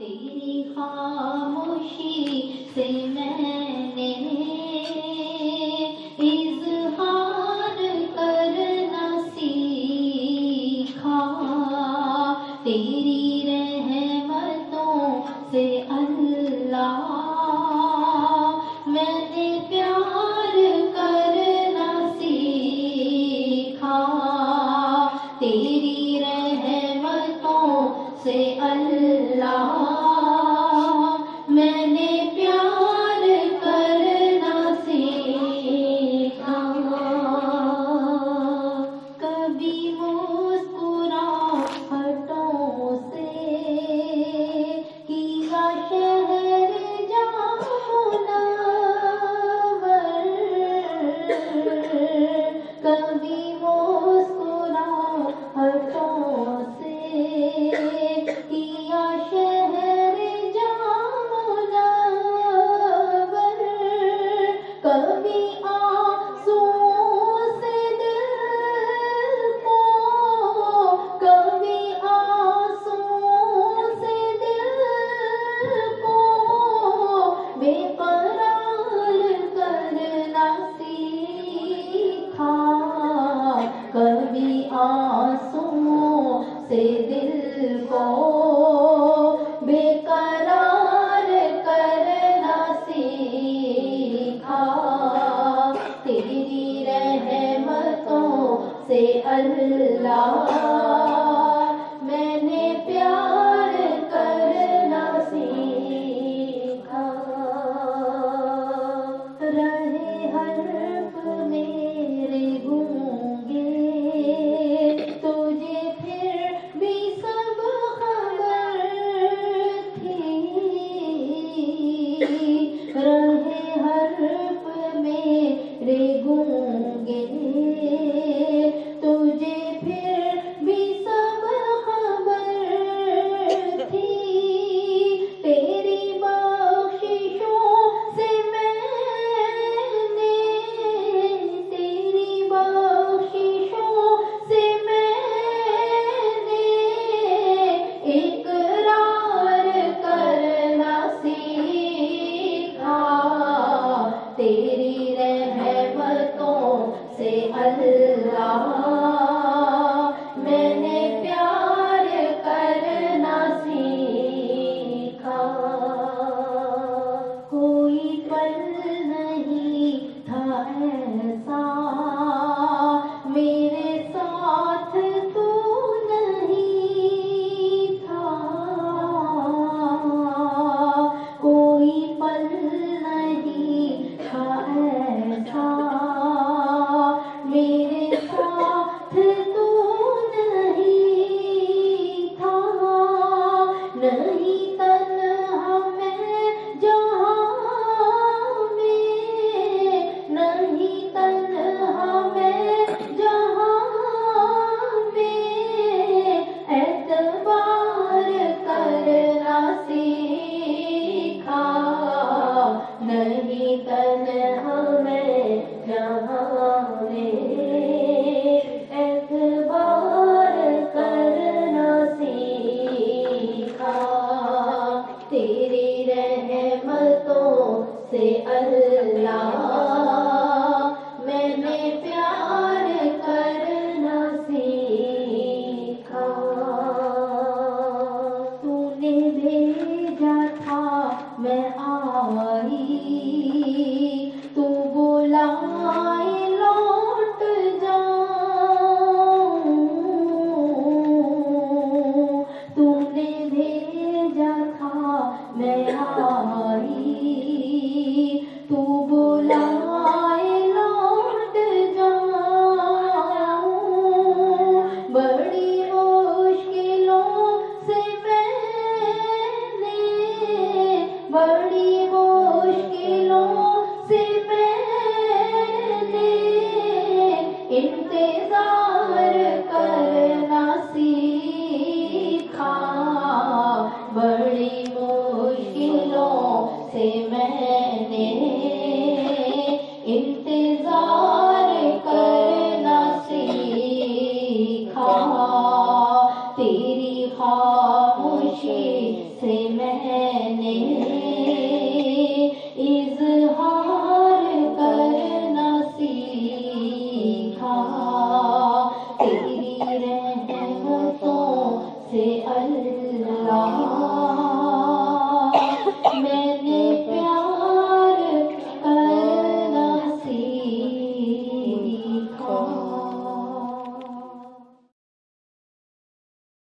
تیری خاموشی سے میں نے اظہار کرنا سیکھا، تیری رحمتوں سے اللہ میں نے پیار کرنا سیکھا، تیری رحمتوں سے اللہ میں نے پیار کرنا سیکھا۔ کبھی مسکراہٹوں سے کیا شہر جاں منور، کبھی مسکراہٹوں سے کیا شہر جاں منور، کبھی آنسوؤں سے دل کو، کبھی آنسوؤں سے دل کو بے قرار کرنا سیکھا، کبھی آنسوؤں سے دل کو بے قرار کرنا سیکھا، تیری رحمتوں سے اللہ میں نے پیار کرنا سیکھا۔ رہے حرف میرے گونگے تجھے پھر بھی سب خبر تھی، رہے حرف میرے گونگے تجھے پھر بھی سب خبر تھی، تیری بخششوں سے میں نے، تیری بخششوں سے میں نے اقرار کرنا سیکھا، تیری رحمتوں سے اللہ میں نے پیار کرنا سیکھا۔ کوئی پل نہیں تھا ایسا میرے ساتھ تو نہیں تھا، کوئی پل نہیں تھا ایسا میرے ساتھ تو نہیں تھا، نہیں تنہا میں جہاں میں، نہیں تنہا میں جہاں میں اعتبار کرنا سیکھا، نہیں تنہا میں جہاں میں اعتبار کرنا سیکھا، تیری رحمتوں سے اللہ میں نے پیار کرنا سیکھا۔ تو نے بھیجا تھا میں آئی، تو بلائے لوٹ جاؤں، تو نے بھیجا تھا میں آئی، تو بلائے لوٹ جاؤں، بڑی مشکلوں سے میں نے، بڑی مشکلوں اللہ